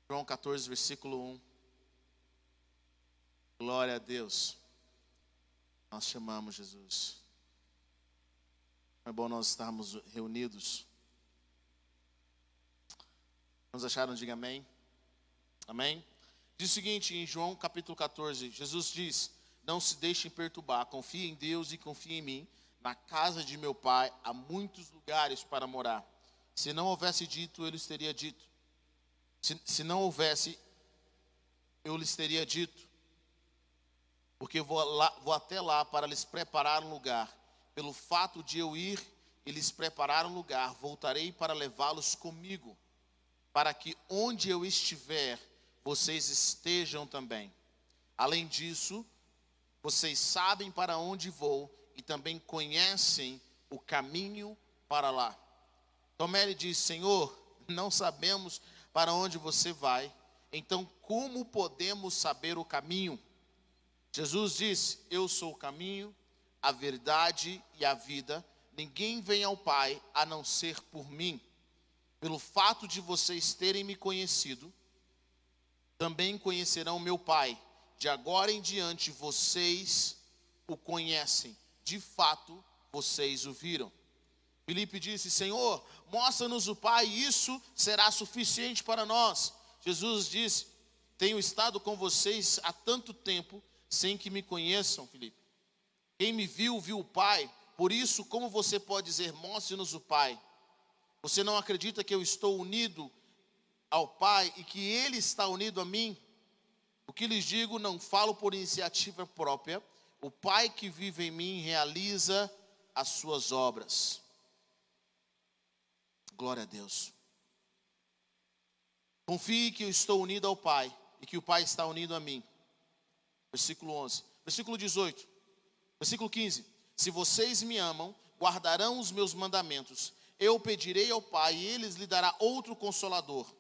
João 14, versículo 1. Glória a Deus. Nós chamamos Jesus. É bom nós estarmos reunidos. Vamos achar? Diga amém. Amém? Diz o seguinte em João capítulo 14. Jesus diz: não se deixem perturbar, confiem em Deus e confiem em mim. Na casa de meu pai há muitos lugares para morar. Se não houvesse dito, eu lhes teria dito. Se não houvesse, eu lhes teria dito. Porque vou até lá para lhes preparar um lugar. Pelo fato de eu ir e lhes preparar um lugar, voltarei para levá-los comigo, para que onde eu estiver, vocês estejam também. Além disso, vocês sabem para onde vou e também conhecem o caminho para lá. Tomé lhe disse: Senhor, não sabemos para onde você vai, então como podemos saber o caminho? Jesus disse: eu sou o caminho, a verdade e a vida. Ninguém vem ao Pai a não ser por mim. Pelo fato de vocês terem me conhecido, também conhecerão meu Pai. De agora em diante vocês o conhecem. De fato, vocês o viram. Filipe disse: Senhor, mostra-nos o Pai, e isso será suficiente para nós. Jesus disse: tenho estado com vocês há tanto tempo, sem que me conheçam, Filipe. Quem me viu, viu o Pai. Por isso, como você pode dizer, mostre-nos o Pai? Você não acredita que eu estou unido ao Pai e que Ele está unido a mim? O que lhes digo, não falo por iniciativa própria. O Pai que vive em mim realiza as suas obras. Glória a Deus. Confie que eu estou unido ao Pai e que o Pai está unido a mim. Versículo 11. Versículo 18. Versículo 15. Se vocês me amam, guardarão os meus mandamentos. Eu pedirei ao Pai e Ele lhe dará outro Consolador,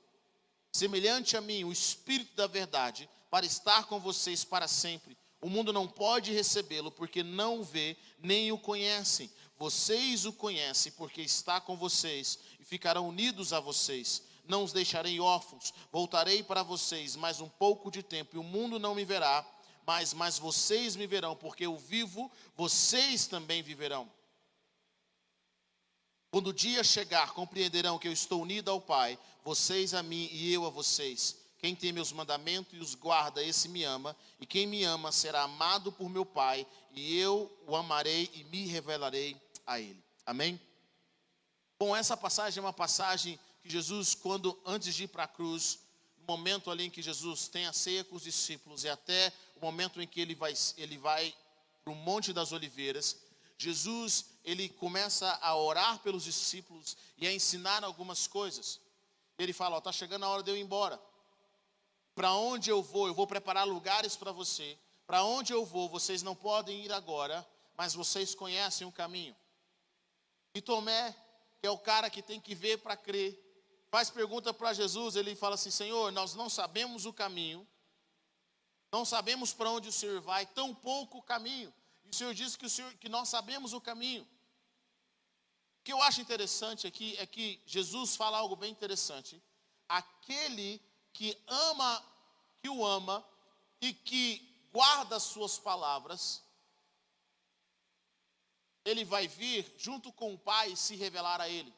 semelhante a mim, o Espírito da verdade, para estar com vocês para sempre. O mundo não pode recebê-lo, porque não o vê, nem o conhecem. Vocês o conhecem, porque está com vocês, e ficarão unidos a vocês. Não os deixarei órfãos, voltarei para vocês mais um pouco de tempo, e o mundo não me verá, mas vocês me verão, porque eu vivo, vocês também viverão. Quando o dia chegar, compreenderão que eu estou unido ao Pai, vocês a mim e eu a vocês. Quem tem meus mandamentos e os guarda, esse me ama, e quem me ama será amado por meu Pai, e eu o amarei e me revelarei a ele. Amém? Bom, essa passagem é uma passagem que Jesus, antes de ir para a cruz, no momento ali em que Jesus tem a ceia com os discípulos, e até o momento em que ele vai para o Monte das Oliveiras, Jesus, ele começa a orar pelos discípulos e a ensinar algumas coisas. Ele fala: está chegando a hora de eu ir embora. Para onde eu vou preparar lugares para você. Para onde eu vou, vocês não podem ir agora, mas vocês conhecem o caminho. E Tomé, que é o cara que tem que ver para crer, faz pergunta para Jesus. Ele fala assim: Senhor, nós não sabemos o caminho, não sabemos para onde o Senhor vai, tão pouco o caminho. E o Senhor disse que nós sabemos o caminho. O que eu acho interessante aqui é que Jesus fala algo bem interessante. Aquele que o ama e que guarda as suas palavras, ele vai vir junto com o Pai e se revelar a ele. O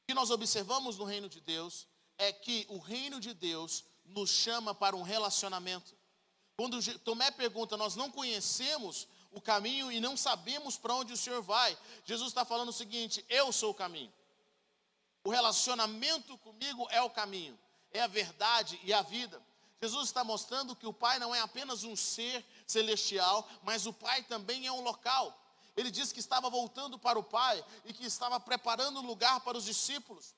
que nós observamos no reino de Deus é que o reino de Deus nos chama para um relacionamento. Quando Tomé pergunta, nós não conhecemos o caminho e não sabemos para onde o Senhor vai. Jesus está falando o seguinte: eu sou o caminho. O relacionamento comigo é o caminho, é a verdade e a vida. Jesus está mostrando que o Pai não é apenas um ser celestial, mas o Pai também é um local. Ele disse que estava voltando para o Pai e que estava preparando um lugar para os discípulos.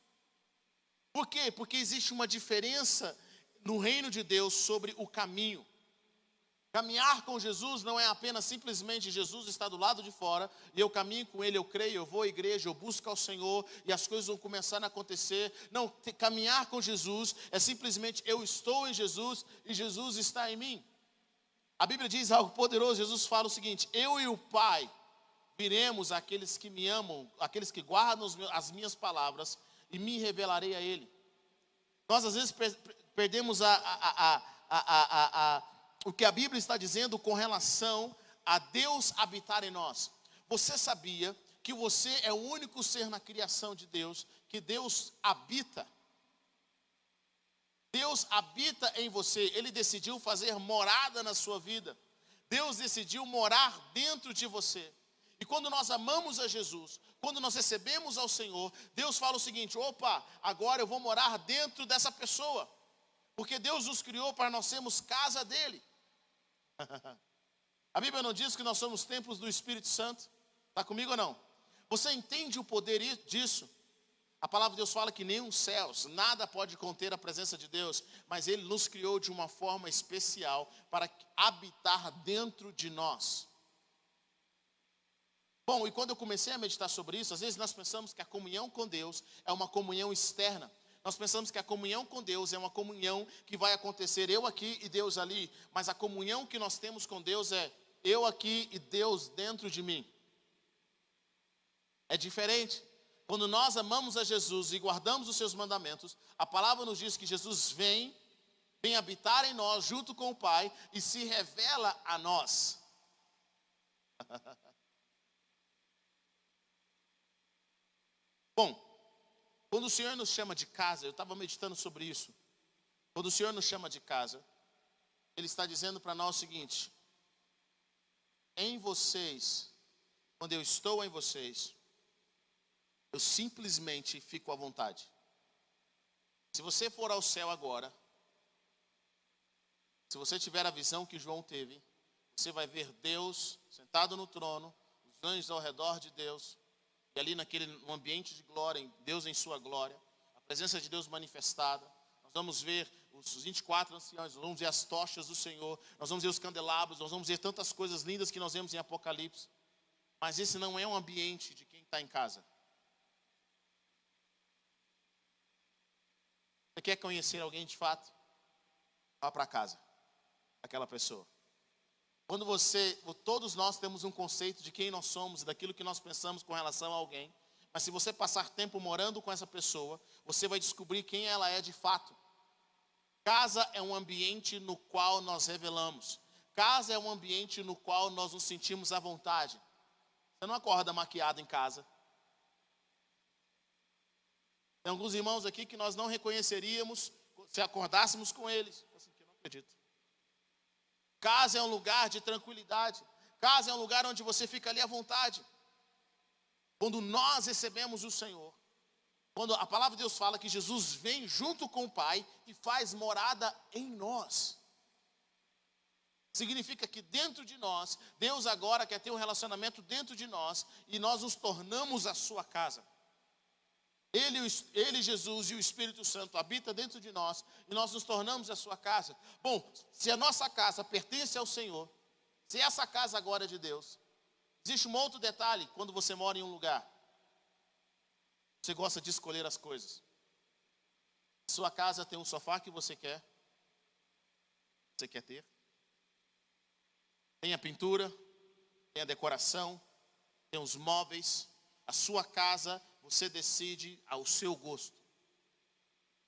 Por quê? Porque existe uma diferença no reino de Deus sobre o caminho. Caminhar com Jesus não é apenas simplesmente Jesus está do lado de fora e eu caminho com Ele, eu creio, eu vou à igreja, eu busco ao Senhor e as coisas vão começar a acontecer. Não, caminhar com Jesus é simplesmente eu estou em Jesus e Jesus está em mim. A Bíblia diz algo poderoso. Jesus fala o seguinte: eu e o Pai viremos aqueles que me amam, aqueles que guardam as minhas palavras, e me revelarei a Ele. Nós às vezes perdemos o que a Bíblia está dizendo com relação a Deus habitar em nós. Você sabia que você é o único ser na criação de Deus que Deus habita? Deus habita em você. Ele decidiu fazer morada na sua vida. Deus decidiu morar dentro de você. E quando nós amamos a Jesus, quando nós recebemos ao Senhor, Deus fala o seguinte: opa, agora eu vou morar dentro dessa pessoa. Porque Deus nos criou para nós sermos casa dele. A Bíblia não diz que nós somos templos do Espírito Santo? Está comigo ou não? Você entende o poder disso? A palavra de Deus fala que nem os céus, nada pode conter a presença de Deus, mas Ele nos criou de uma forma especial para habitar dentro de nós. Bom, e quando eu comecei a meditar sobre isso, às vezes nós pensamos que a comunhão com Deus é uma comunhão externa. Nós pensamos que a comunhão com Deus é uma comunhão que vai acontecer eu aqui e Deus ali, mas a comunhão que nós temos com Deus é eu aqui e Deus dentro de mim. É diferente. Quando nós amamos a Jesus e guardamos os seus mandamentos, a palavra nos diz que Jesus vem habitar em nós junto com o Pai e se revela a nós. Bom, quando o Senhor nos chama de casa, eu estava meditando sobre isso. Quando o Senhor nos chama de casa, Ele está dizendo para nós o seguinte: em vocês, quando eu estou em vocês, eu simplesmente fico à vontade. Se você for ao céu agora, se você tiver a visão que João teve, você vai ver Deus sentado no trono, os anjos ao redor de Deus, e ali no ambiente de glória, Deus em sua glória, a presença de Deus manifestada. Nós vamos ver os 24 anciãos, nós vamos ver as tochas do Senhor, nós vamos ver os candelabros, nós vamos ver tantas coisas lindas que nós vemos em Apocalipse. Mas esse não é um ambiente de quem está em casa. Você quer conhecer alguém de fato? Vá para casa, aquela pessoa. Todos nós temos um conceito de quem nós somos e daquilo que nós pensamos com relação a alguém. Mas se você passar tempo morando com essa pessoa, você vai descobrir quem ela é de fato. Casa é um ambiente no qual nós revelamos. Casa é um ambiente no qual nós nos sentimos à vontade. Você não acorda maquiado em casa. Tem alguns irmãos aqui que nós não reconheceríamos se acordássemos com eles. Assim, que eu não acredito. Casa é um lugar de tranquilidade. Casa é um lugar onde você fica ali à vontade. Quando nós recebemos o Senhor, quando a palavra de Deus fala que Jesus vem junto com o Pai e faz morada em nós, significa que dentro de nós, Deus agora quer ter um relacionamento dentro de nós e nós nos tornamos a sua casa. Ele, Jesus e o Espírito Santo habitam dentro de nós e nós nos tornamos a sua casa. Bom, se a nossa casa pertence ao Senhor, se essa casa agora é de Deus, existe um outro detalhe quando você mora em um lugar. Você gosta de escolher as coisas. Sua casa tem um sofá que você quer ter. Tem a pintura, tem a decoração, tem os móveis. A sua casa você decide ao seu gosto.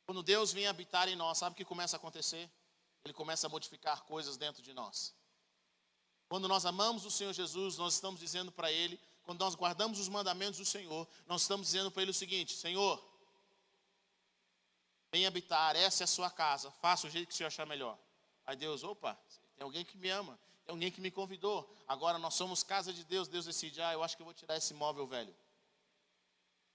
Quando Deus vem habitar em nós, sabe o que começa a acontecer? Ele começa a modificar coisas dentro de nós. Quando nós amamos o Senhor Jesus, nós estamos dizendo para Ele, quando nós guardamos os mandamentos do Senhor, nós estamos dizendo para Ele o seguinte: Senhor, vem habitar, essa é a sua casa, faça o jeito que o Senhor achar melhor. Aí Deus, opa, tem alguém que me ama, tem alguém que me convidou, agora nós somos casa de Deus. Deus decide, eu acho que eu vou tirar esse móvel velho.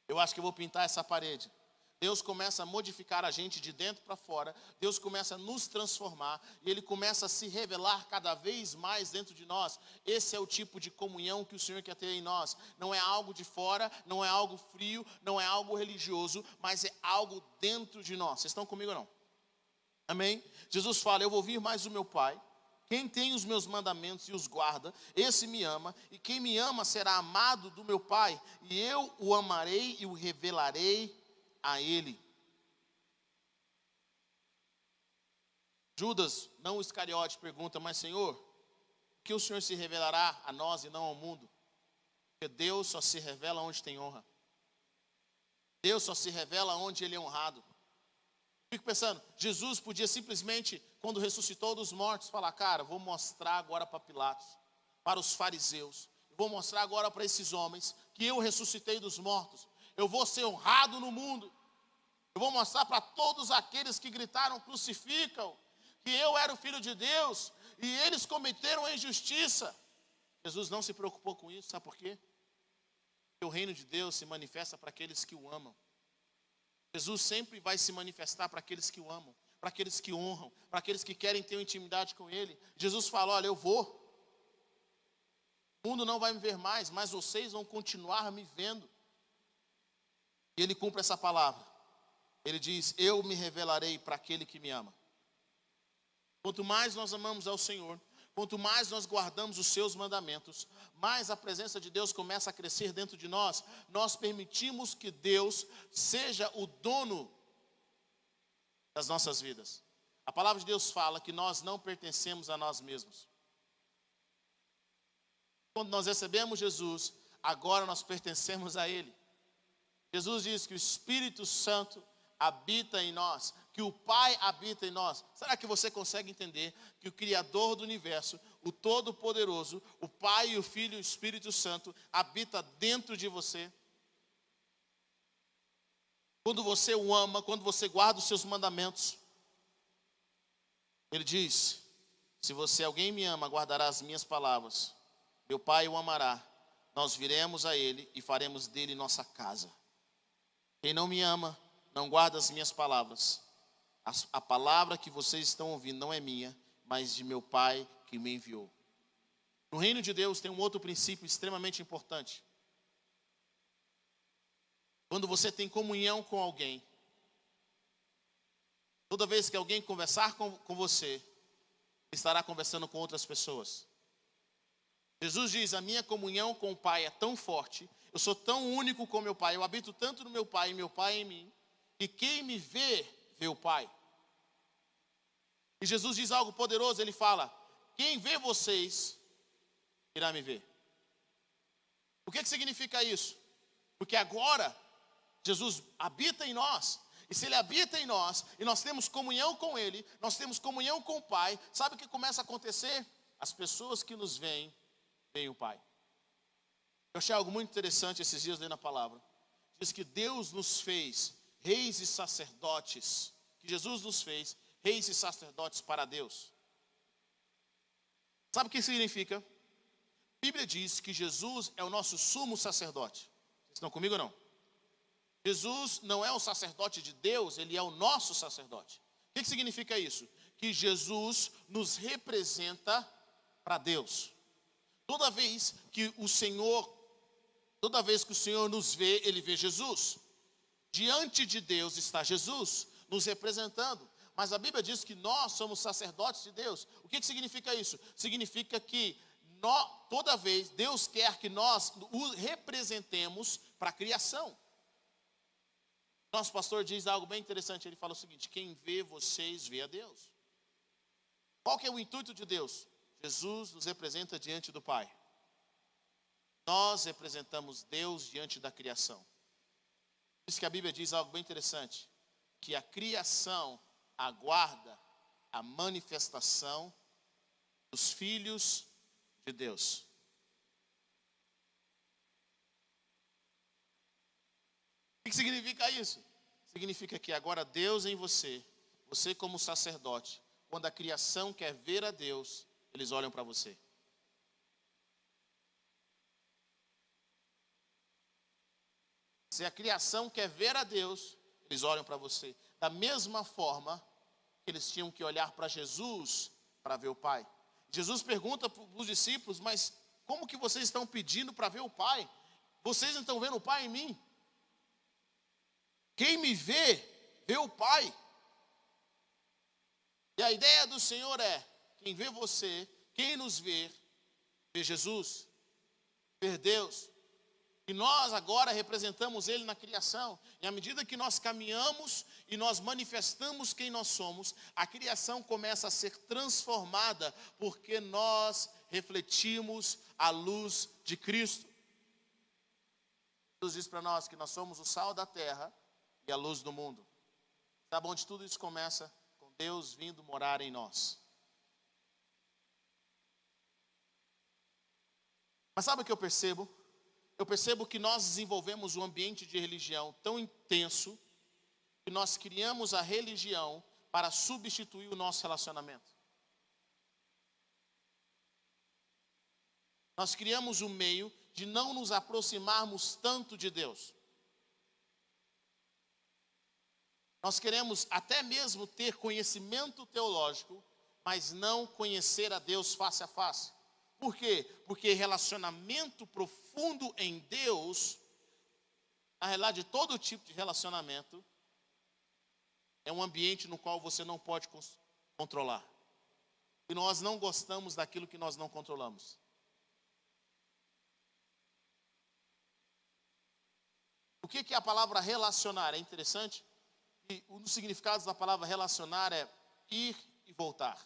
Eu acho que eu vou pintar essa parede. Deus começa a modificar a gente de dentro para fora. Deus começa a nos transformar. E Ele começa a se revelar cada vez mais dentro de nós. Esse é o tipo de comunhão que o Senhor quer ter em nós. Não é algo de fora, não é algo frio, não é algo religioso, mas é algo dentro de nós. Vocês estão comigo ou não? Amém? Jesus fala, eu vou vir mais o meu Pai. Quem tem os meus mandamentos e os guarda, esse me ama, e quem me ama será amado do meu Pai, e eu o amarei e o revelarei a ele. Judas, não o Iscariote, pergunta, mas Senhor, por que o Senhor se revelará a nós e não ao mundo? Porque Deus só se revela onde tem honra. Deus só se revela onde Ele é honrado. O Fico pensando, Jesus podia simplesmente, quando ressuscitou dos mortos, falar, cara, vou mostrar agora para Pilatos, para os fariseus, vou mostrar agora para esses homens que eu ressuscitei dos mortos, eu vou ser honrado no mundo, eu vou mostrar para todos aqueles que gritaram, crucificam, que eu era o Filho de Deus, e eles cometeram a injustiça. Jesus não se preocupou com isso, sabe por quê? Porque o reino de Deus se manifesta para aqueles que o amam. Jesus sempre vai se manifestar para aqueles que o amam, para aqueles que honram, para aqueles que querem ter uma intimidade com Ele. Jesus fala, olha, eu vou. O mundo não vai me ver mais, mas vocês vão continuar me vendo. E Ele cumpre essa palavra. Ele diz, eu me revelarei para aquele que me ama. Quanto mais nós amamos ao Senhor, quanto mais nós guardamos os seus mandamentos, mais a presença de Deus começa a crescer dentro de nós. Nós permitimos que Deus seja o dono das nossas vidas. A palavra de Deus fala que nós não pertencemos a nós mesmos. Quando nós recebemos Jesus, agora nós pertencemos a Ele. Jesus diz que o Espírito Santo habita em nós, que o Pai habita em nós. Será que você consegue entender que o Criador do universo, o Todo-Poderoso, o Pai, o Filho e o Espírito Santo habita dentro de você? Quando você o ama, quando você guarda os seus mandamentos, Ele diz, se alguém me ama, guardará as minhas palavras, meu Pai o amará, nós viremos a Ele e faremos dele nossa casa. Quem não me ama, não guarda as minhas palavras. A palavra que vocês estão ouvindo não é minha, mas de meu Pai que me enviou. No reino de Deus tem um outro princípio extremamente importante. Quando você tem comunhão com alguém, toda vez que alguém conversar com você, estará conversando com outras pessoas. Jesus diz, a minha comunhão com o Pai é tão forte, eu sou tão único com meu Pai, eu habito tanto no meu Pai e meu Pai em mim, que quem me vê, vê o Pai. E Jesus diz algo poderoso, Ele fala, quem vê vocês, irá me ver. O que significa isso? Porque agora, Jesus habita em nós, e se Ele habita em nós, e nós temos comunhão com Ele, nós temos comunhão com o Pai, sabe o que começa a acontecer? As pessoas que nos veem, veem o Pai. Eu achei algo muito interessante esses dias lendo a palavra. Diz que Deus nos fez reis e sacerdotes, que Jesus nos fez reis e sacerdotes para Deus. Sabe o que significa? A Bíblia diz que Jesus é o nosso sumo sacerdote. Vocês estão comigo ou não? Jesus não é o sacerdote de Deus, Ele é o nosso sacerdote. O que significa isso? Que Jesus nos representa para Deus. Toda vez que o Senhor nos vê, Ele vê Jesus. Diante de Deus está Jesus, nos representando. Mas a Bíblia diz que nós somos sacerdotes de Deus. O que significa isso? Significa que toda vez Deus quer que nós o representemos para a criação. Nosso pastor diz algo bem interessante. Ele fala o seguinte, quem vê vocês, vê a Deus. Qual que é o intuito de Deus? Jesus nos representa diante do Pai. Nós representamos Deus diante da criação. Por isso que a Bíblia diz algo bem interessante, que a criação aguarda a manifestação dos filhos de Deus. O que significa isso? Significa que agora Deus em você, você como sacerdote, quando a criação quer ver a Deus, eles olham para você. Se a criação quer ver a Deus, eles olham para você. Da mesma forma que eles tinham que olhar para Jesus para ver o Pai. Jesus pergunta para os discípulos, mas como que vocês estão pedindo para ver o Pai? Vocês não estão vendo o Pai em mim? Quem me vê, vê o Pai. E a ideia do Senhor é, quem vê você, quem nos vê, vê Jesus, vê Deus. E nós agora representamos Ele na criação. E à medida que nós caminhamos e nós manifestamos quem nós somos, a criação começa a ser transformada, porque nós refletimos a luz de Cristo. Jesus diz para nós que nós somos o sal da terra e a luz do mundo. Sabe onde tudo isso começa? Com Deus vindo morar em nós. Mas sabe o que eu percebo? Eu percebo que nós desenvolvemos um ambiente de religião tão intenso que nós criamos a religião para substituir o nosso relacionamento. Nós criamos um meio de não nos aproximarmos tanto de Deus. Nós queremos até mesmo ter conhecimento teológico, mas não conhecer a Deus face a face. Por quê? Porque relacionamento profundo em Deus, na realidade todo tipo de relacionamento, é um ambiente no qual você não pode controlar. E nós não gostamos daquilo que nós não controlamos. O que é a palavra relacionar? É interessante. E um dos significados da palavra relacionar é ir e voltar.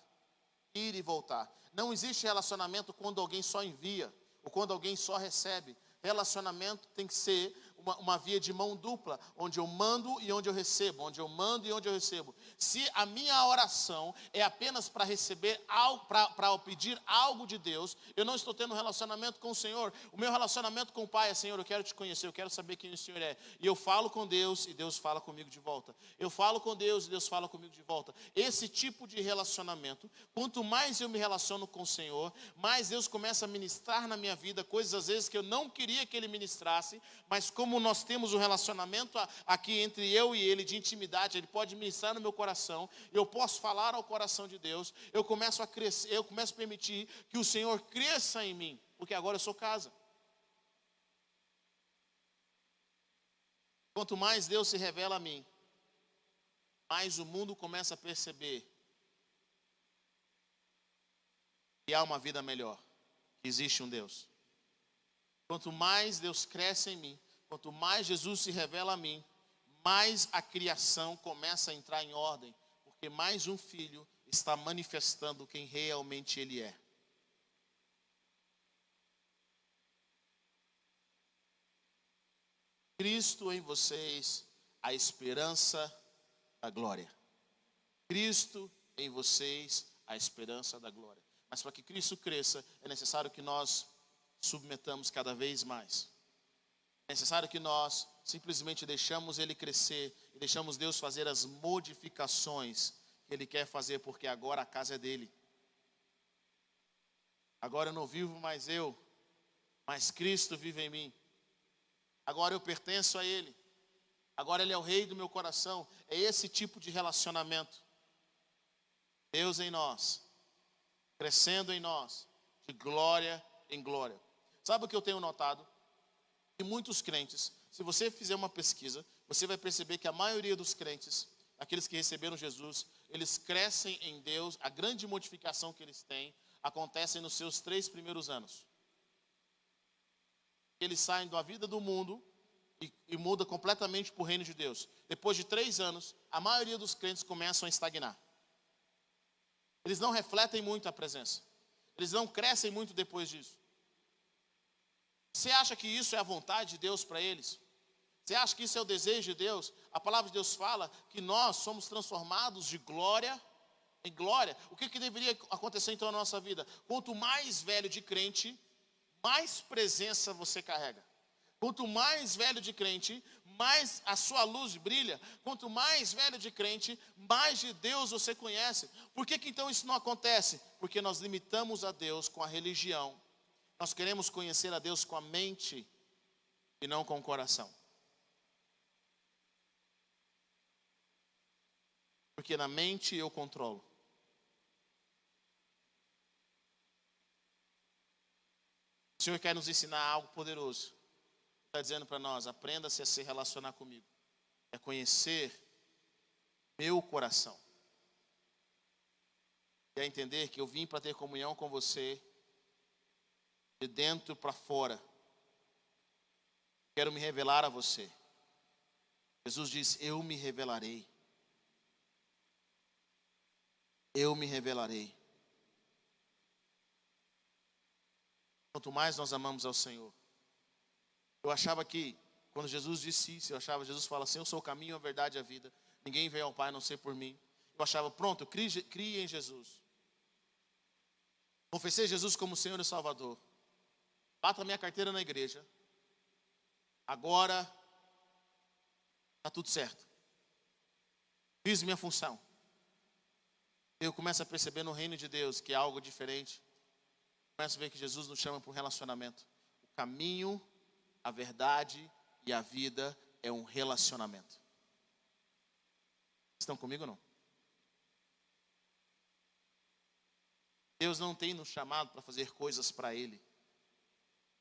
Ir e voltar. Não existe relacionamento quando alguém só envia ou quando alguém só recebe. Relacionamento tem que ser uma via de mão dupla, onde eu mando e onde eu recebo, onde eu mando e onde eu recebo. Se a minha oração é apenas para receber algo, para pedir algo de Deus, eu não estou tendo um relacionamento com o Senhor. O meu relacionamento com o Pai é: Senhor, eu quero te conhecer, eu quero saber quem o Senhor é. E eu falo com Deus e Deus fala comigo de volta. Eu falo com Deus e Deus fala comigo de volta. Esse tipo de relacionamento, quanto mais eu me relaciono com o Senhor, mais Deus começa a ministrar na minha vida coisas às vezes que eu não queria que Ele ministrasse, mas como nós temos um relacionamento aqui entre eu e Ele de intimidade, Ele pode ministrar no meu coração, eu posso falar ao coração de Deus, eu começo a crescer, eu começo a permitir que o Senhor cresça em mim, porque agora eu sou casa. Quanto mais Deus se revela a mim, mais o mundo começa a perceber que há uma vida melhor, que existe um Deus. Quanto mais Deus cresce em mim, quanto mais Jesus se revela a mim, mais a criação começa a entrar em ordem, porque mais um filho está manifestando quem realmente Ele é. Cristo em vocês, a esperança da glória. Cristo em vocês, a esperança da glória. Mas para que Cristo cresça, é necessário que nós submetamos cada vez mais. É necessário que nós simplesmente deixamos Ele crescer e deixamos Deus fazer as modificações que Ele quer fazer, porque agora a casa é dEle. Agora eu não vivo mais eu, mas Cristo vive em mim. Agora eu pertenço a Ele. Agora Ele é o Rei do meu coração. É esse tipo de relacionamento. Deus em nós, crescendo em nós, de glória em glória. Sabe o que eu tenho notado? Que muitos crentes, se você fizer uma pesquisa, você vai perceber que a maioria dos crentes, aqueles que receberam Jesus, eles crescem em Deus. A grande modificação que eles têm acontece nos seus 3 primeiros anos. Eles saem da vida do mundo e mudam completamente para o reino de Deus. Depois de 3 anos, a maioria dos crentes começam a estagnar. Eles não refletem muito a presença. Eles não crescem muito depois disso. Você acha que isso é a vontade de Deus para eles? Você acha que isso é o desejo de Deus? A palavra de Deus fala que nós somos transformados de glória em glória. O que deveria acontecer então na nossa vida? Quanto mais velho de crente, mais presença você carrega. Quanto mais velho de crente, mais a sua luz brilha. Quanto mais velho de crente, mais de Deus você conhece. Por que então isso não acontece? Porque nós limitamos a Deus com a religião. Nós queremos conhecer a Deus com a mente e não com o coração. Porque na mente eu controlo. O Senhor quer nos ensinar algo poderoso. Está dizendo para nós: aprenda-se a se relacionar comigo. É conhecer meu coração. É entender que eu vim para ter comunhão com você, de dentro para fora. Quero me revelar a você. Jesus diz: eu me revelarei. Eu me revelarei. Quanto mais nós amamos ao Senhor. Eu achava que, quando Jesus disse isso, Jesus fala assim: eu sou o caminho, a verdade e a vida. Ninguém veio ao Pai a não ser por mim. Eu achava, pronto, eu criei em Jesus. Confessei Jesus como Senhor e Salvador. Bato a minha carteira na igreja. Agora está tudo certo. Fiz minha função. Eu começo a perceber no reino de Deus que é algo diferente. Começo a ver que Jesus nos chama para um relacionamento. O caminho, a verdade e a vida é um relacionamento. Estão comigo ou não? Deus não tem nos chamado para fazer coisas para Ele.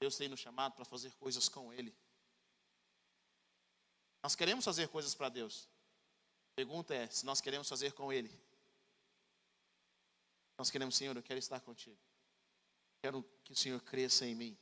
Deus tem nos chamado para fazer coisas com Ele. Nós queremos fazer coisas para Deus. A pergunta é, se nós queremos fazer com Ele. Nós queremos, Senhor, eu quero estar contigo. Quero que o Senhor cresça em mim.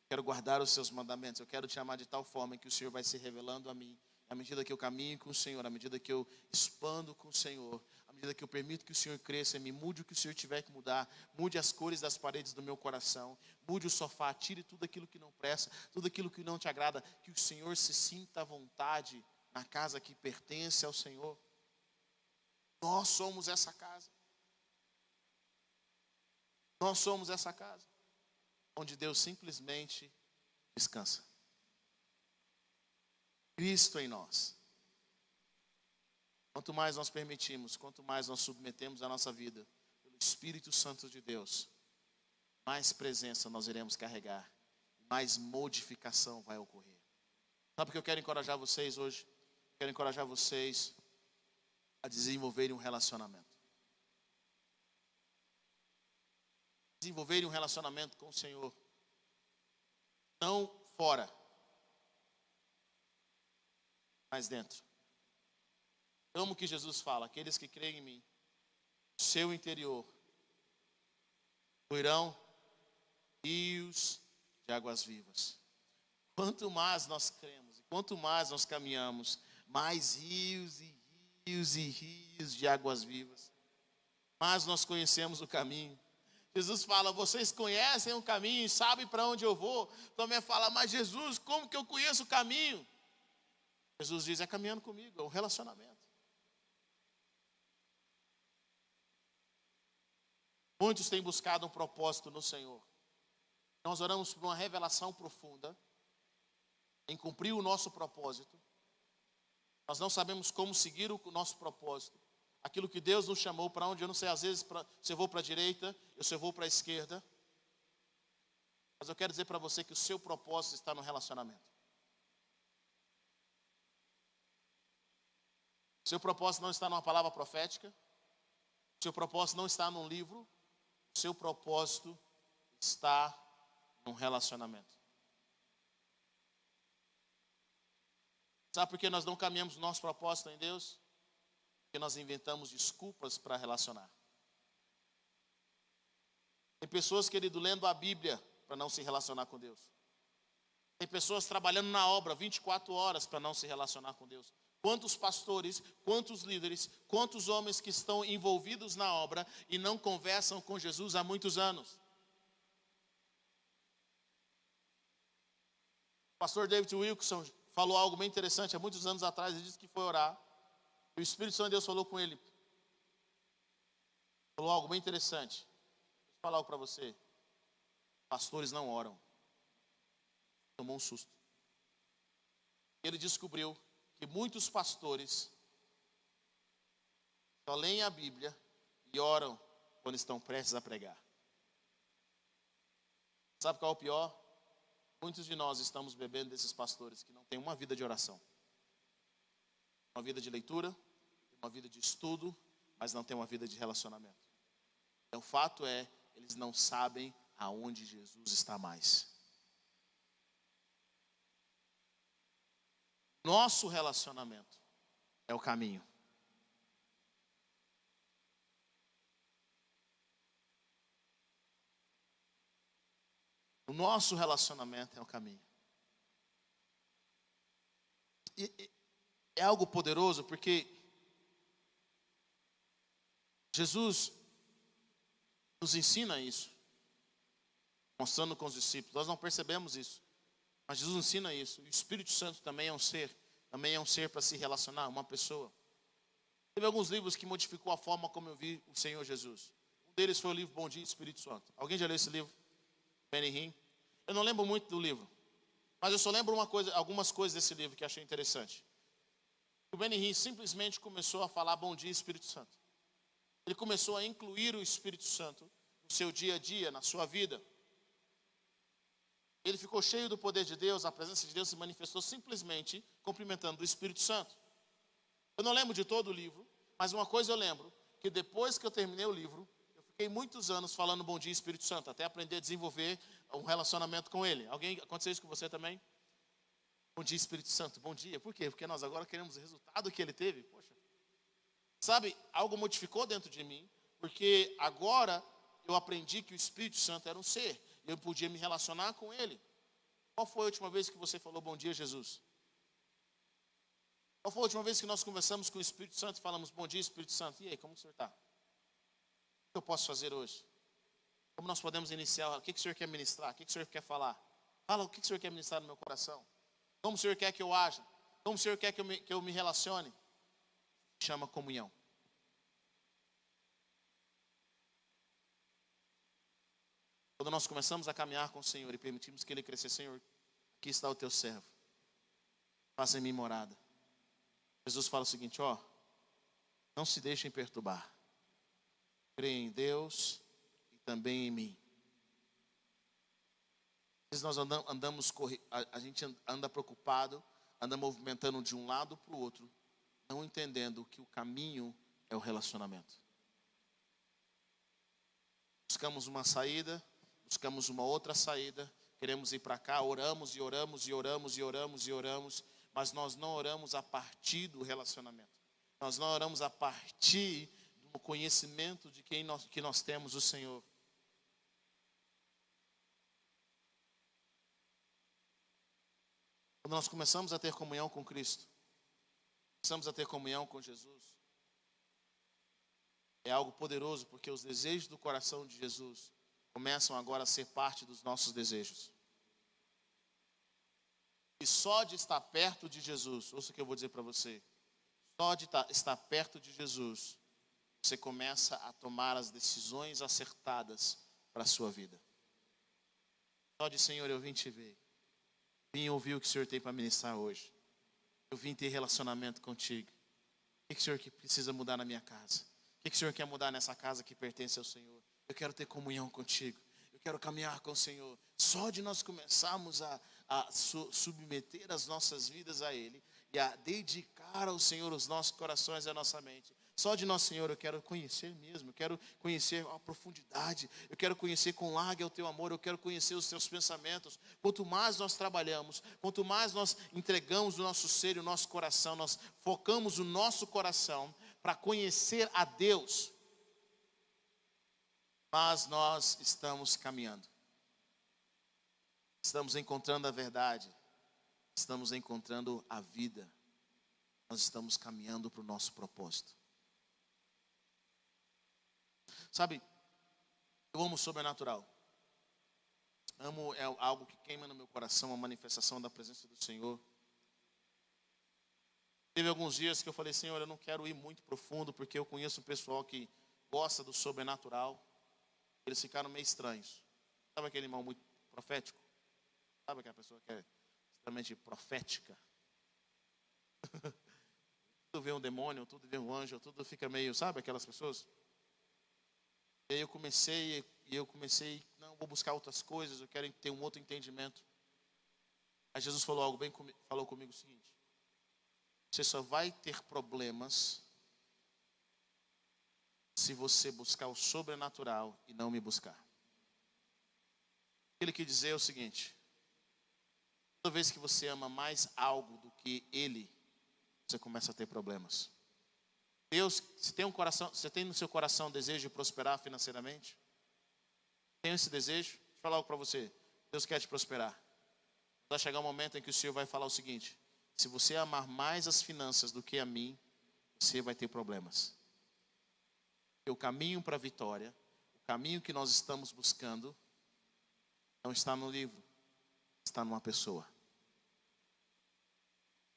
Quero guardar os seus mandamentos. Eu quero te amar de tal forma que o Senhor vai se revelando a mim. À medida que eu caminho com o Senhor, à medida que eu expando com o Senhor, à medida que eu permito que o Senhor cresça em mim, mude o que o Senhor tiver que mudar, mude as cores das paredes do meu coração, mude o sofá, tire tudo aquilo que não presta, tudo aquilo que não te agrada, que o Senhor se sinta à vontade na casa que pertence ao Senhor. Nós somos essa casa. Nós somos essa casa, onde Deus simplesmente descansa. Cristo em nós. Quanto mais nós permitimos, quanto mais nós submetemos a nossa vida pelo Espírito Santo de Deus, mais presença nós iremos carregar, mais modificação vai ocorrer. Sabe por que eu quero encorajar vocês hoje? Quero encorajar vocês a desenvolverem um relacionamento. Desenvolverem um relacionamento com o Senhor. Não fora, mas dentro. Eu amo o que Jesus fala, aqueles que creem em mim, no seu interior, fluirão rios de águas vivas. Quanto mais nós cremos, quanto mais nós caminhamos, mais rios e rios e rios de águas vivas. Mais nós conhecemos o caminho. Jesus fala, vocês conhecem o caminho e sabem para onde eu vou. Também fala, mas Jesus, como que eu conheço o caminho? Jesus diz, é caminhando comigo, é um relacionamento. Muitos têm buscado um propósito no Senhor. Nós oramos por uma revelação profunda em cumprir o nosso propósito. Nós não sabemos como seguir o nosso propósito. Aquilo que Deus nos chamou, para onde eu não sei, às vezes se eu vou para a direita, se eu vou para a esquerda. Mas eu quero dizer para você que o seu propósito está no relacionamento. O seu propósito não está numa palavra profética. O seu propósito não está num livro. O seu propósito está num relacionamento. Sabe por que nós não caminhamos no nosso propósito em Deus? Porque nós inventamos desculpas para relacionar. Tem pessoas, querido, lendo a Bíblia para não se relacionar com Deus. Tem pessoas trabalhando na obra 24 horas para não se relacionar com Deus. Quantos pastores, quantos líderes, quantos homens que estão envolvidos na obra e não conversam com Jesus há muitos anos? O pastor David Wilkerson falou algo bem interessante há muitos anos atrás. Ele disse que foi orar. E o Espírito Santo de Deus falou com ele. Falou algo bem interessante. Vou falar algo para você. Pastores não oram. Tomou um susto. Ele descobriu que muitos pastores só leem a Bíblia e oram quando estão prestes a pregar. Sabe qual é o pior? Muitos de nós estamos bebendo desses pastores que não têm uma vida de oração. Uma vida de leitura, uma vida de estudo, mas não tem uma vida de relacionamento. Então, o fato é, eles não sabem aonde Jesus está mais. Nosso relacionamento é o caminho. O nosso relacionamento é o caminho. E é algo poderoso porque Jesus nos ensina isso, mostrando com os discípulos. Nós não percebemos isso, mas Jesus ensina isso. O Espírito Santo também é um ser para se relacionar, uma pessoa. Teve alguns livros que modificou a forma como eu vi o Senhor Jesus. Um deles foi o livro Bom Dia, Espírito Santo. Alguém já leu esse livro? Benny Hinn. Eu não lembro muito do livro, mas eu só lembro algumas coisas desse livro que achei interessante. O Benny Hinn simplesmente começou a falar Bom Dia, Espírito Santo. Ele começou a incluir o Espírito Santo no seu dia a dia, na sua vida. Ele ficou cheio do poder de Deus, a presença de Deus se manifestou simplesmente cumprimentando o Espírito Santo. Eu não lembro de todo o livro, mas uma coisa eu lembro, que depois que eu terminei o livro, eu fiquei muitos anos falando Bom Dia, Espírito Santo, até aprender a desenvolver um relacionamento com Ele. Aconteceu isso com você também? Bom dia, Espírito Santo, bom dia. Por quê? Porque nós agora queremos o resultado que Ele teve. Poxa. Sabe, algo modificou dentro de mim, porque agora eu aprendi que o Espírito Santo era um ser, e eu podia me relacionar com Ele. Qual foi a última vez que você falou bom dia, Jesus? Qual foi a última vez que nós conversamos com o Espírito Santo e falamos bom dia, Espírito Santo? E aí, como o senhor está? O que eu posso fazer hoje? Como nós podemos iniciar? O que o senhor quer ministrar? O que o senhor quer falar? Fala o que o senhor quer ministrar no meu coração. Como o senhor quer que eu haja? Como o senhor quer que eu me relacione? Chama comunhão. Quando nós começamos a caminhar com o Senhor e permitimos que Ele cresça, Senhor, aqui está o teu servo. Faça em mim morada. Jesus fala o seguinte, não se deixem perturbar. Creia em Deus e também em mim. Às vezes nós a gente anda preocupado, anda movimentando de um lado para o outro, não entendendo que o caminho é o relacionamento. Buscamos uma saída, buscamos uma outra saída, queremos ir para cá, oramos e oramos e oramos e oramos e oramos, mas nós não oramos a partir do relacionamento. Nós não oramos a partir do conhecimento de que nós temos o Senhor. Quando nós começamos a ter comunhão com Cristo, começamos a ter comunhão com Jesus, é algo poderoso, porque os desejos do coração de Jesus começam agora a ser parte dos nossos desejos. E só de estar perto de Jesus, ouça o que eu vou dizer para você, só de estar perto de Jesus, você começa a tomar as decisões acertadas para a sua vida. Só de Senhor, eu vim te ver, vim ouvir o que o Senhor tem para ministrar hoje. Eu vim ter relacionamento contigo. O que o Senhor precisa mudar na minha casa? O que o Senhor quer mudar nessa casa que pertence ao Senhor? Eu quero ter comunhão contigo. Eu quero caminhar com o Senhor. Só de nós começarmos a submeter as nossas vidas a Ele e a dedicar ao Senhor os nossos corações e a nossa mente. Só de nós, Senhor, eu quero conhecer mesmo. Eu quero conhecer a profundidade. Eu quero conhecer com larga é o teu amor. Eu quero conhecer os teus pensamentos. Quanto mais nós trabalhamos, quanto mais nós entregamos o nosso ser e o nosso coração, nós focamos o nosso coração para conhecer a Deus, mas nós estamos caminhando. Estamos encontrando a verdade. Estamos encontrando a vida. Nós estamos caminhando para o nosso propósito. Sabe, eu amo o sobrenatural. É algo que queima no meu coração, a manifestação da presença do Senhor. Teve alguns dias que eu falei, Senhor, eu não quero ir muito profundo, porque eu conheço um pessoal que gosta do sobrenatural. Eles ficaram meio estranhos. Sabe aquele irmão muito profético? Sabe aquela pessoa que é extremamente profética? Tudo vê um demônio, tudo vê um anjo, tudo fica meio, sabe aquelas pessoas? E aí eu comecei, não, vou buscar outras coisas, eu quero ter um outro entendimento. Aí Jesus falou comigo o seguinte: você só vai ter problemas se você buscar o sobrenatural e não me buscar. O que ele quer dizer é o seguinte: toda vez que você ama mais algo do que Ele, você começa a ter problemas. Deus, você tem no seu coração o desejo de prosperar financeiramente? Tem esse desejo? Deixa eu falar algo para você. Deus quer te prosperar. Vai chegar um momento em que o Senhor vai falar o seguinte: se você amar mais as finanças do que a mim, você vai ter problemas. Porque o caminho para a vitória, o caminho que nós estamos buscando, não está no livro, está numa pessoa.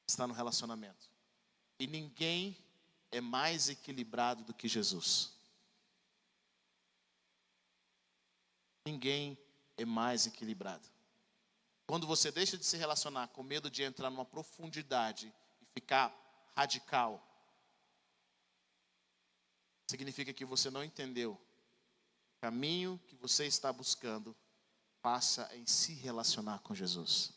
Está no relacionamento. E ninguém é mais equilibrado do que Jesus. Ninguém é mais equilibrado. Quando você deixa de se relacionar com medo de entrar numa profundidade e ficar radical, significa que você não entendeu. O caminho que você está buscando passa em se relacionar com Jesus.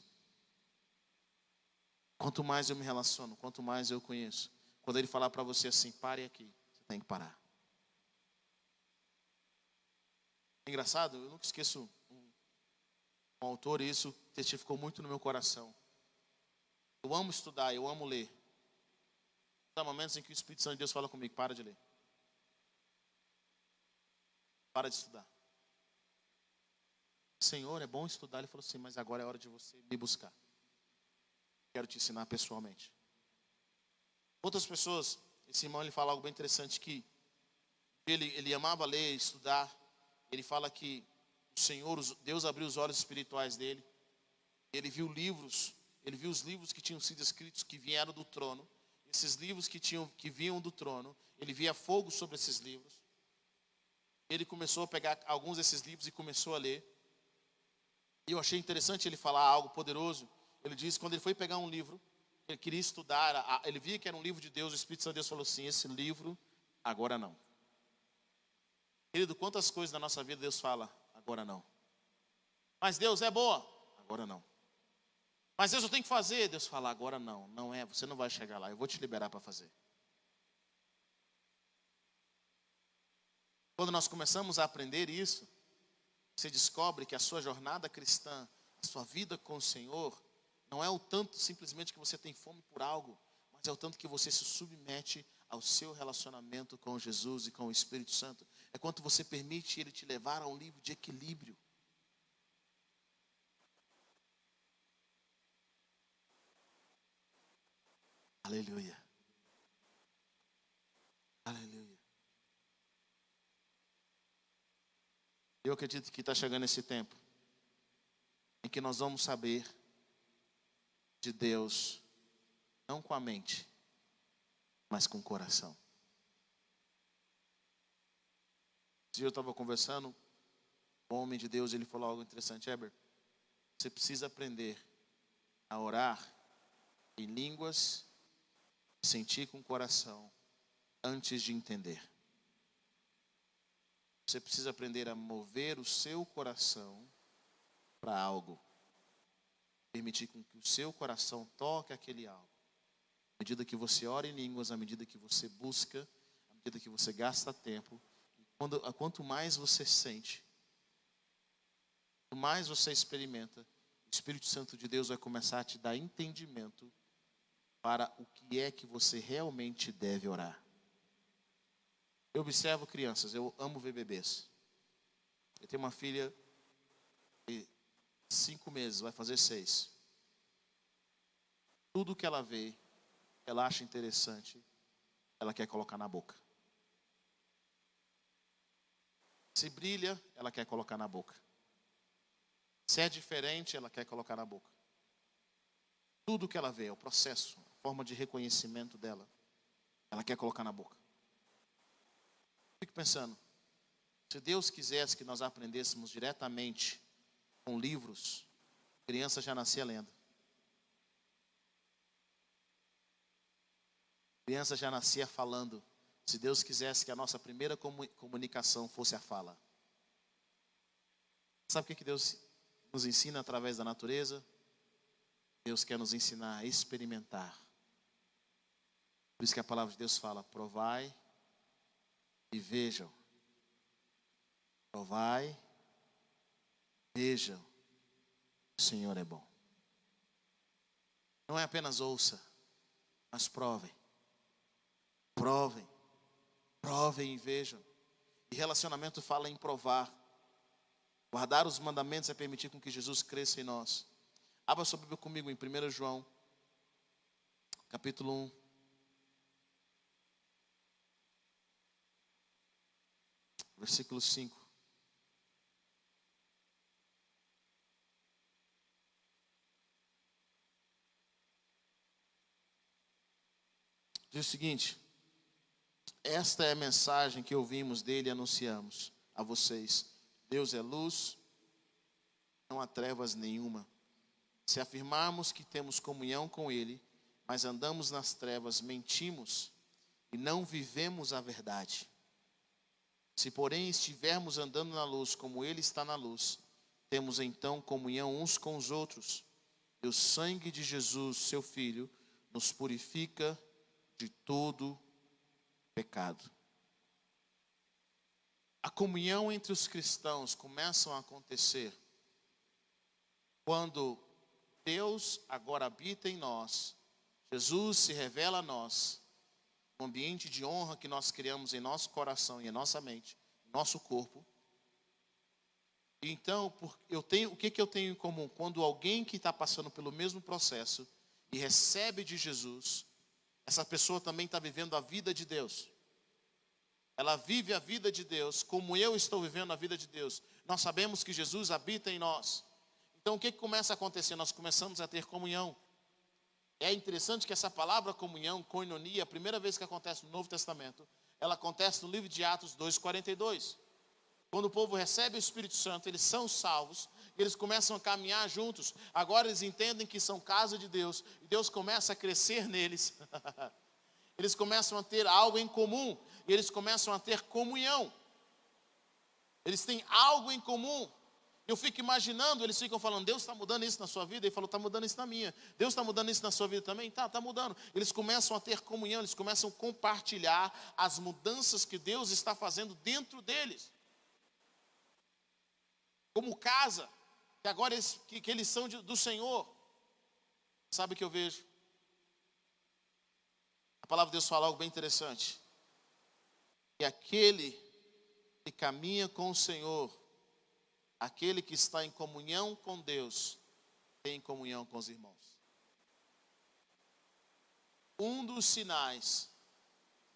Quanto mais eu me relaciono, quanto mais eu conheço. Quando ele falar para você assim, pare aqui, você tem que parar. É engraçado, eu nunca esqueço um autor, e isso testificou muito no meu coração. Eu amo estudar, eu amo ler. Há momentos em que o Espírito Santo de Deus fala comigo, para de ler. Para de estudar. Senhor, é bom estudar. Ele falou assim, mas agora é hora de você me buscar. Quero te ensinar pessoalmente. Outras pessoas, esse irmão ele fala algo bem interessante, que ele amava ler, estudar. Ele fala que o Senhor, Deus abriu os olhos espirituais dele. Ele viu livros, ele viu os livros que tinham sido escritos, que vieram do trono. Esses livros que vinham do trono, ele via fogo sobre esses livros. Ele começou a pegar alguns desses livros e começou a ler. E eu achei interessante ele falar algo poderoso. Ele disse, quando ele foi pegar um livro, ele queria estudar, ele via que era um livro de Deus, o Espírito Santo de Deus falou assim, esse livro, agora não. Querido, quantas coisas na nossa vida Deus fala, agora não. Mas Deus é boa, agora não. Mas Deus eu tenho que fazer, Deus fala, agora não. Não é, você não vai chegar lá, eu vou te liberar para fazer. Quando nós começamos a aprender isso, você descobre que a sua jornada cristã, a sua vida com o Senhor, não é o tanto simplesmente que você tem fome por algo, mas é o tanto que você se submete ao seu relacionamento com Jesus e com o Espírito Santo. É quanto você permite Ele te levar a um nível de equilíbrio. Aleluia. Aleluia. Eu acredito que está chegando esse tempo em que nós vamos saber de Deus, não com a mente, mas com o coração. Esse dia eu estava conversando com um homem de Deus, ele falou algo interessante. Heber, você precisa aprender a orar em línguas, sentir com o coração, antes de entender. Você precisa aprender a mover o seu coração para algo. Permitir com que o seu coração toque aquele algo. À medida que você ora em línguas, à medida que você busca, à medida que você gasta tempo, quanto mais você sente, quanto mais você experimenta, o Espírito Santo de Deus vai começar a te dar entendimento para o que é que você realmente deve orar. Eu observo crianças, eu amo ver bebês. Eu tenho uma filha de 5 meses, vai fazer 6. Tudo que ela vê, ela acha interessante, ela quer colocar na boca. Se brilha, ela quer colocar na boca. Se é diferente, ela quer colocar na boca. Tudo que ela vê, o processo, a forma de reconhecimento dela, ela quer colocar na boca. Fico pensando, se Deus quisesse que nós aprendêssemos diretamente com livros, a criança já nascia lendo. A criança já nascia falando. Se Deus quisesse que a nossa primeira comunicação fosse a fala. Sabe o que Deus nos ensina através da natureza? Deus quer nos ensinar a experimentar. Por isso que a palavra de Deus fala, provai e vejam. Provai, vejam. O Senhor é bom. Não é apenas ouça, mas provem. Provem. Provem e vejam. E relacionamento fala em provar. Guardar os mandamentos é permitir com que Jesus cresça em nós. Abra sua Bíblia comigo em 1 João, capítulo 1. Versículo 5. Diz o seguinte: Esta é a mensagem que ouvimos dele e anunciamos a vocês. Deus é luz, não há trevas nenhuma. Se afirmarmos que temos comunhão com ele, mas andamos nas trevas, mentimos e não vivemos a verdade. Se, porém, estivermos andando na luz, como ele está na luz, temos então comunhão uns com os outros. E o sangue de Jesus, seu Filho, nos purifica de todo pecado. A comunhão entre os cristãos começa a acontecer quando Deus agora habita em nós, Jesus se revela a nós, no ambiente de honra que nós criamos em nosso coração e em nossa mente, nosso corpo. E então, o que eu tenho em comum? Quando alguém que está passando pelo mesmo processo e recebe de Jesus, essa pessoa também está vivendo a vida de Deus. Ela vive a vida de Deus, como eu estou vivendo a vida de Deus. Nós sabemos que Jesus habita em nós. Então o que começa a acontecer? Nós começamos a ter comunhão. É interessante que essa palavra comunhão, koinonia, a primeira vez que acontece no Novo Testamento, ela acontece no livro de Atos 2:42. Quando o povo recebe o Espírito Santo, eles são salvos, eles começam a caminhar juntos. Agora eles entendem que são casa de Deus, e Deus começa a crescer neles. Eles começam a ter algo em comum, e eles começam a ter comunhão. Eles têm algo em comum. Eu fico imaginando, eles ficam falando, Deus está mudando isso na sua vida? Ele falou, está mudando isso na minha. Deus está mudando isso na sua vida também? Está mudando. Eles começam a ter comunhão, eles começam a compartilhar as mudanças que Deus está fazendo dentro deles. Como casa, que agora eles são do Senhor. Sabe o que eu vejo? A palavra de Deus fala algo bem interessante. Que aquele que caminha com o Senhor, aquele que está em comunhão com Deus, tem comunhão com os irmãos. Um dos sinais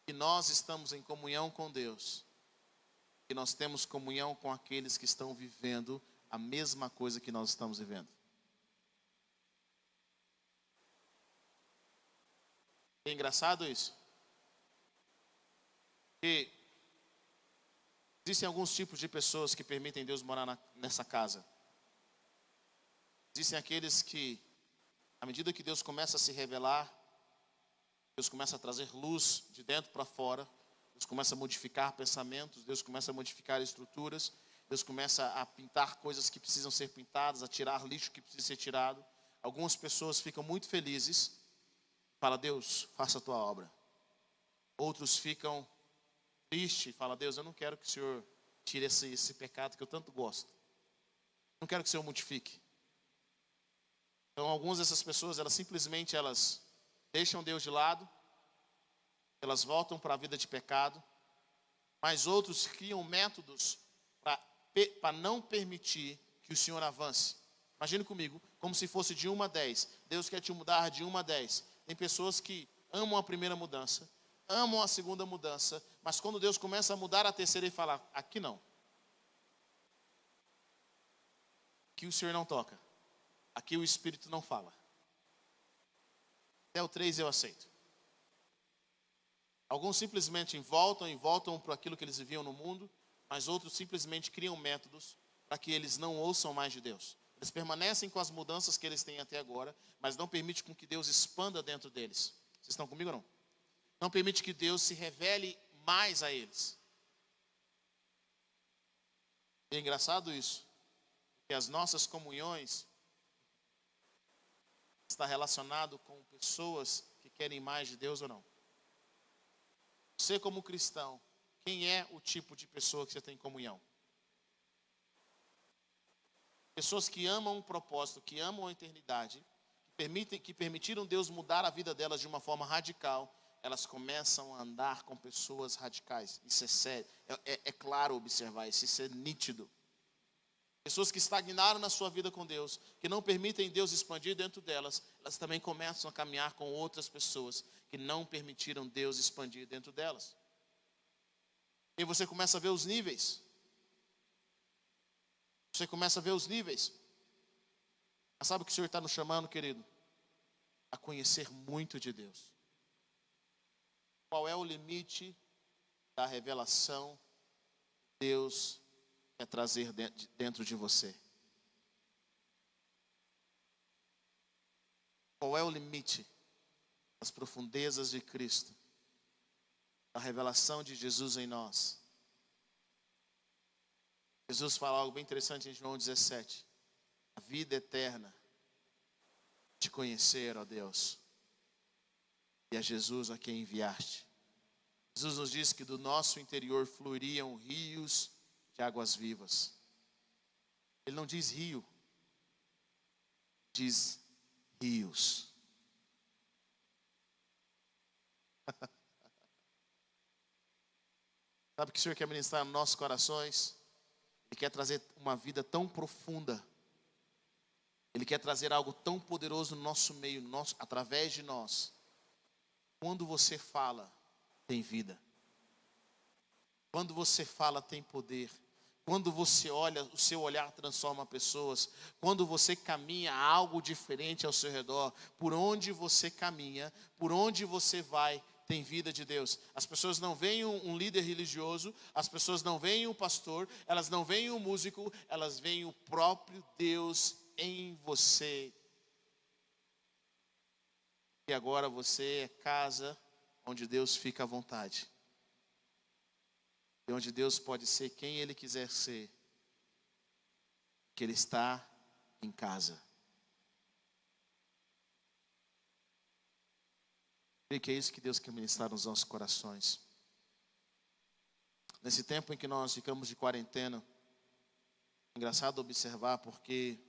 que nós estamos em comunhão com Deus, que nós temos comunhão com aqueles que estão vivendo a mesma coisa que nós estamos vivendo. É engraçado isso? Que existem alguns tipos de pessoas que permitem Deus morar nessa casa. Existem aqueles que, à medida que Deus começa a se revelar, Deus começa a trazer luz de dentro para fora, Deus começa a modificar pensamentos, Deus começa a modificar estruturas, Deus começa a pintar coisas que precisam ser pintadas, a tirar lixo que precisa ser tirado. Algumas pessoas ficam muito felizes, falam, Deus, faça a tua obra. Outros ficam triste, fala, Deus, eu não quero que o Senhor tire esse pecado que eu tanto gosto. Não quero que o Senhor modifique. Então, algumas dessas pessoas, elas simplesmente deixam Deus de lado, elas voltam para a vida de pecado, mas outros criam métodos para não permitir que o Senhor avance. Imagine comigo, como se fosse de 1 a 10. Deus quer te mudar de 1 a 10. Tem pessoas que amam a primeira mudança, amam a segunda mudança, mas quando Deus começa a mudar a terceira, ele fala, aqui não. Aqui o Senhor não toca. Aqui o Espírito não fala. Até o 3 eu aceito. Alguns simplesmente voltam para aquilo que eles viviam no mundo, mas outros simplesmente criam métodos para que eles não ouçam mais de Deus. Eles permanecem com as mudanças que eles têm até agora, mas não permite com que Deus expanda dentro deles. Vocês estão comigo ou não? Não permite que Deus se revele mais a eles. E é engraçado isso, que as nossas comunhões está relacionado com pessoas que querem mais de Deus ou não. Você como cristão, quem é o tipo de pessoa que você tem comunhão? Pessoas que amam um propósito, que amam a eternidade, que permitiram Deus mudar a vida delas de uma forma radical, elas começam a andar com pessoas radicais. Isso é sério, é claro observar isso, isso é nítido. Pessoas que estagnaram na sua vida com Deus, que não permitem Deus expandir dentro delas, elas também começam a caminhar com outras pessoas que não permitiram Deus expandir dentro delas. E você começa a ver os níveis. Você começa a ver os níveis. Mas sabe o que o Senhor está nos chamando, querido? A conhecer muito de Deus. Qual é o limite da revelação que Deus quer trazer dentro de você. Qual é o limite das profundezas de Cristo, da revelação de Jesus em nós? Jesus fala algo bem interessante em João 17. A vida eterna, te conhecer, ó Deus, e a Jesus a quem enviaste. Jesus nos diz que do nosso interior fluiriam rios de águas vivas. Ele não diz rio, diz rios. Sabe o que o Senhor quer ministrar nos nossos corações? Ele quer trazer uma vida tão profunda. Ele quer trazer algo tão poderoso no nosso meio, através de nós. Quando você fala, tem vida. Quando você fala, tem poder. Quando você olha, o seu olhar transforma pessoas. Quando você caminha, há algo diferente ao seu redor. Por onde você caminha, por onde você vai, tem vida de Deus. As pessoas não veem um líder religioso, as pessoas não veem um pastor, elas não veem um músico, elas veem o próprio Deus em você. E agora você é casa onde Deus fica à vontade. E onde Deus pode ser quem Ele quiser ser. Que Ele está em casa. Creio que é isso que Deus quer ministrar nos nossos corações. Nesse tempo em que nós ficamos de quarentena, é engraçado observar porque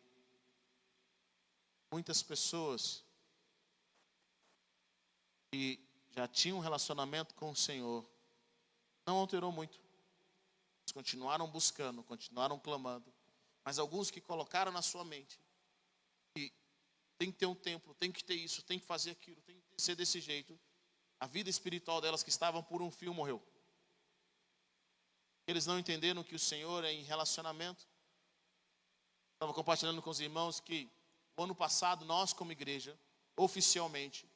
muitas pessoas que já tinham um relacionamento com o Senhor, não alterou muito. Eles continuaram buscando, continuaram clamando. Mas alguns que colocaram na sua mente que tem que ter um templo, tem que ter isso, tem que fazer aquilo, tem que ser desse jeito. A vida espiritual delas que estavam por um fio morreu. Eles não entenderam que o Senhor é em relacionamento. Estava compartilhando com os irmãos que o ano passado nós como igreja, oficialmente,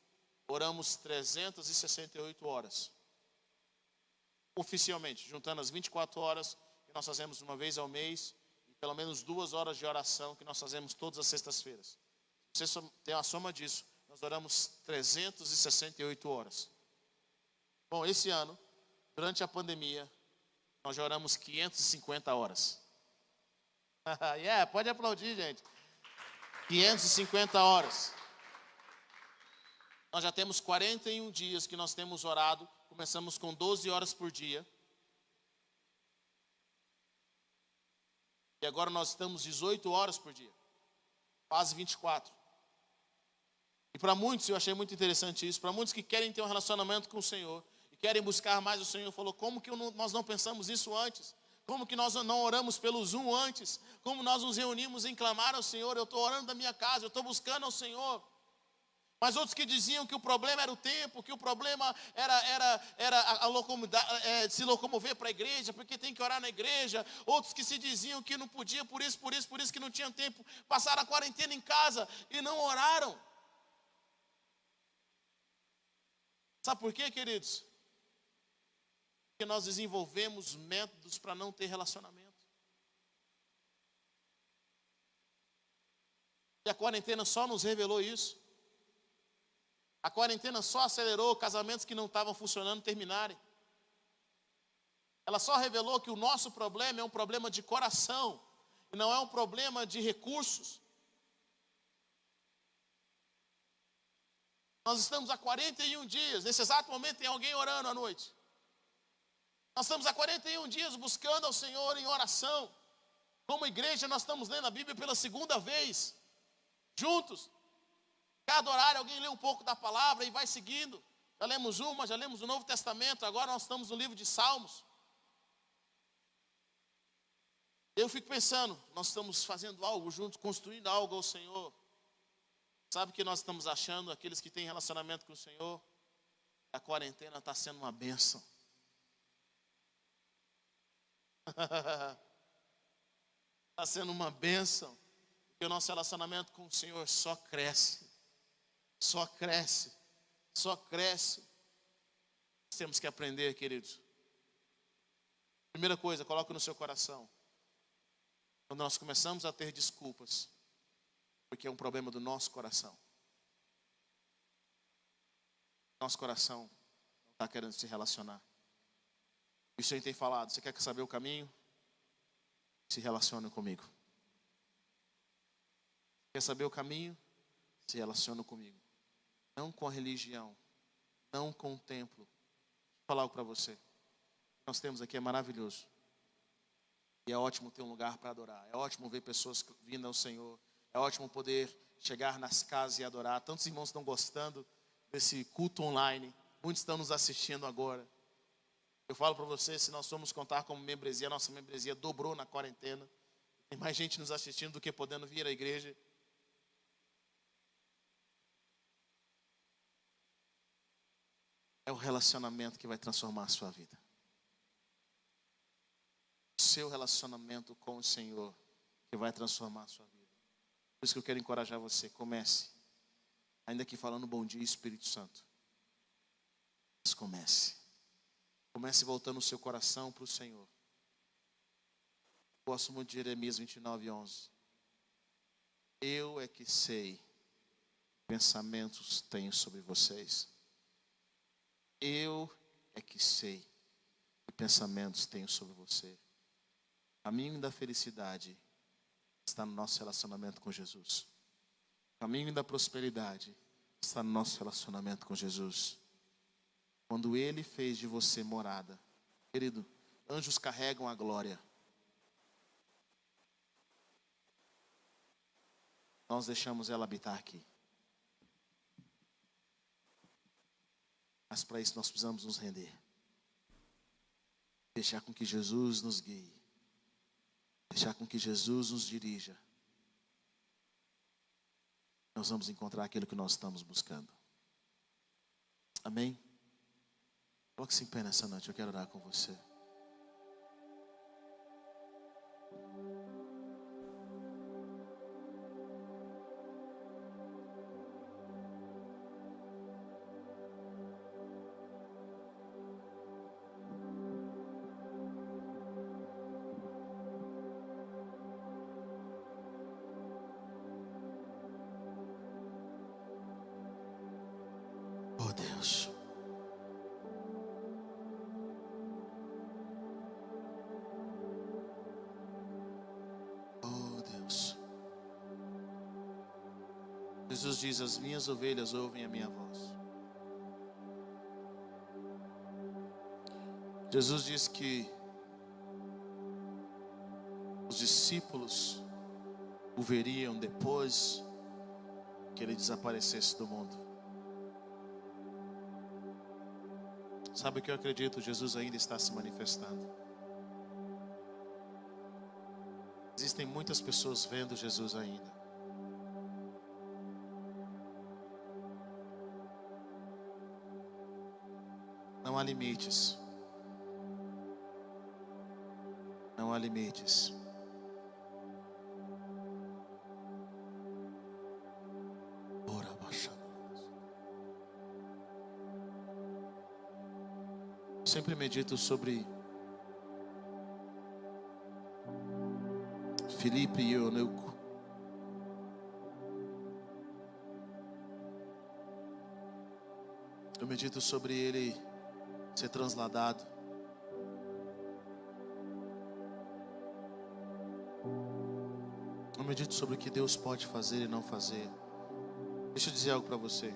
oramos 368 horas. Oficialmente, juntando as 24 horas que nós fazemos uma vez ao mês e pelo menos 2 horas de oração que nós fazemos todas as sextas-feiras. Se você tem a soma disso, nós oramos 368 horas. Bom, esse ano, durante a pandemia, nós já oramos 550 horas. Pode aplaudir, gente. 550 horas. Nós já temos 41 dias que nós temos orado. Começamos com 12 horas por dia. E agora nós estamos 18 horas por dia. Quase 24. E para muitos, eu achei muito interessante isso, para muitos que querem ter um relacionamento com o Senhor, e querem buscar mais o Senhor, falou, como que nós não pensamos isso antes? Como que nós não oramos pelo Zoom antes? Como nós nos reunimos em clamar ao Senhor? Eu estou orando da minha casa, eu estou buscando ao Senhor. Mas outros que diziam que o problema era o tempo, que o problema era se locomover para a igreja, porque tem que orar na igreja. Outros que se diziam que não podia, por isso que não tinham tempo. Passaram a quarentena em casa e não oraram. Sabe por quê, queridos? Porque nós desenvolvemos métodos para não ter relacionamento. E a quarentena só nos revelou isso. A quarentena só acelerou casamentos que não estavam funcionando terminarem. Ela só revelou que o nosso problema é um problema de coração, e não é um problema de recursos. Nós estamos há 41 dias, nesse exato momento tem alguém orando à noite. Nós estamos há 41 dias buscando ao Senhor em oração. Como igreja nós estamos lendo a Bíblia pela segunda vez, juntos. Cada horário alguém lê um pouco da palavra e vai seguindo. Já lemos o Novo Testamento, agora nós estamos no livro de Salmos. Eu fico pensando, nós estamos fazendo algo juntos, construindo algo ao Senhor. Sabe o que nós estamos achando, aqueles que têm relacionamento com o Senhor? A quarentena está sendo uma bênção. Está sendo uma bênção. Porque o nosso relacionamento com o Senhor só cresce. Só cresce. Só cresce. Nós temos que aprender, queridos, Primeira coisa, coloque no seu coração. Quando nós começamos a ter desculpas, porque é um problema do nosso coração. Nosso coração não está querendo se relacionar. E o Senhor tem falado, você quer saber o caminho? Se relacione comigo. Quer saber o caminho? Se relacione comigo. Não com a religião, não com o templo. Vou falar algo para você. O que nós temos aqui é maravilhoso. E é ótimo ter um lugar para adorar. É ótimo ver pessoas vindo ao Senhor. É ótimo poder chegar nas casas e adorar. Tantos irmãos estão gostando desse culto online. Muitos estão nos assistindo agora. Eu falo para vocês, se nós formos contar como membresia, a nossa membresia dobrou na quarentena. Tem mais gente nos assistindo do que podendo vir à igreja. É o relacionamento que vai transformar a sua vida. O seu relacionamento com o Senhor que vai transformar a sua vida. Por isso que eu quero encorajar você, comece. Ainda que falando bom dia, Espírito Santo. Mas comece. Comece voltando o seu coração para o Senhor. Gosto muito de Jeremias 29:11. Eu é que sei que pensamentos tenho sobre vocês. Eu é que sei que pensamentos tenho sobre você. O caminho da felicidade está no nosso relacionamento com Jesus. O caminho da prosperidade está no nosso relacionamento com Jesus. Quando Ele fez de você morada, querido, anjos carregam a glória. Nós deixamos ela habitar aqui. Mas para isso nós precisamos nos render. Deixar com que Jesus nos guie. Deixar com que Jesus nos dirija. Nós vamos encontrar aquilo que nós estamos buscando. Amém? Coloque-se em pé nessa noite, eu quero orar com você. Oh Deus. Oh Deus. Jesus diz, as minhas ovelhas ouvem a minha voz. Jesus diz que os discípulos o veriam depois que ele desaparecesse do mundo. Sabe o que eu acredito? Jesus ainda está se manifestando. Existem muitas pessoas vendo Jesus ainda. Não há limites. Não há limites. Sempre medito sobre Filipe e Eunuco. Eu medito sobre ele ser transladado. Eu medito sobre o que Deus pode fazer e não fazer. Deixa eu dizer algo para você.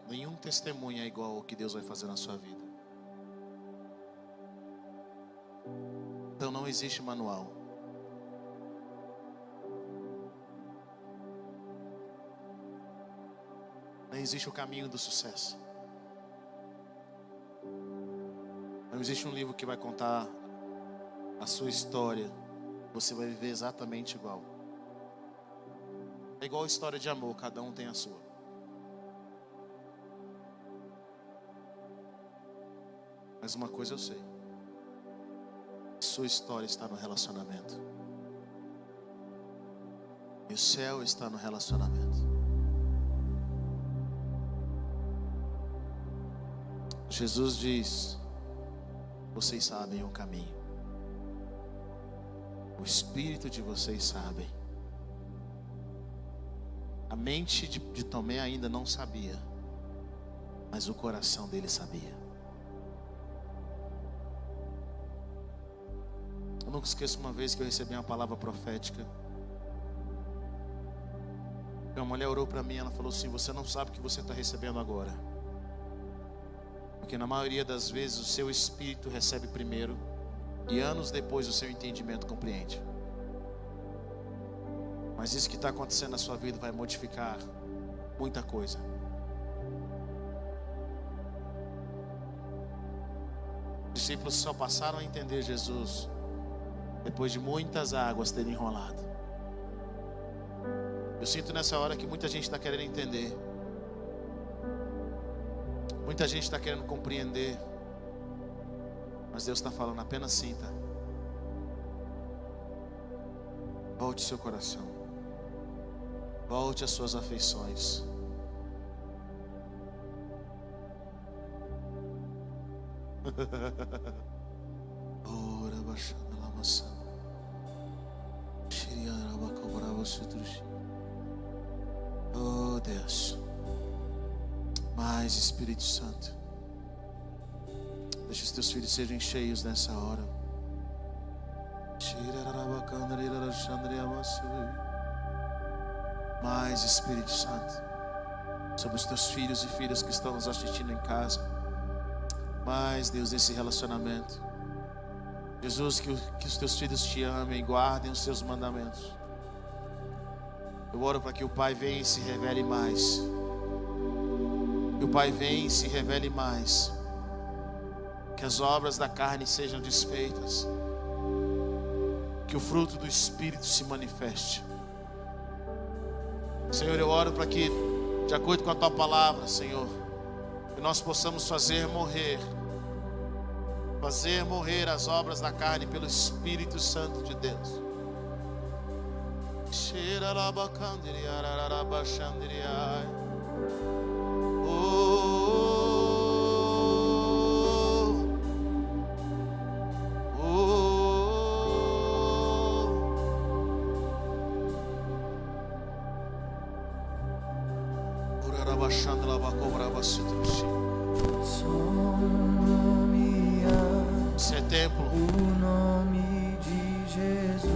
Nenhum testemunho é igual ao que Deus vai fazer na sua vida. Então não existe manual. Não existe o caminho do sucesso. Não existe um livro que vai contar a sua história. Você vai viver exatamente igual. É igual a história de amor, cada um tem a sua. Mas uma coisa eu sei. Sua história está no relacionamento. E o céu está no relacionamento. Jesus diz: vocês sabem o caminho. O espírito de vocês sabem. A mente de Tomé ainda não sabia, mas o coração dele sabia. Eu nunca esqueço uma vez que eu recebi uma palavra profética. Uma mulher orou para mim, ela falou assim: você não sabe o que você está recebendo agora. Porque na maioria das vezes o seu espírito recebe primeiro, e anos depois o seu entendimento compreende. Mas isso que está acontecendo na sua vida vai modificar muita coisa. Os discípulos só passaram a entender Jesus depois de muitas águas terem enrolado. Eu sinto nessa hora que muita gente está querendo entender. Muita gente está querendo compreender. Mas Deus está falando: apenas sinta. Volte seu coração. Volte às suas afeições. Ora baixando lá maçã. Oh Deus, mais Espírito Santo, deixa os teus filhos serem cheios nessa hora. Mais Espírito Santo sobre os teus filhos e filhas que estão nos assistindo em casa. Mais, Deus, esse relacionamento. Jesus, que os teus filhos te amem e guardem os seus mandamentos. Eu oro para que o Pai venha e se revele mais. Que o Pai venha e se revele mais. Que as obras da carne sejam desfeitas. Que o fruto do Espírito se manifeste. Senhor, eu oro para que, de acordo com a Tua palavra, Senhor, que nós possamos fazer morrer as obras da carne pelo Espírito Santo de Deus. Esse é templo. O nome de Jesus.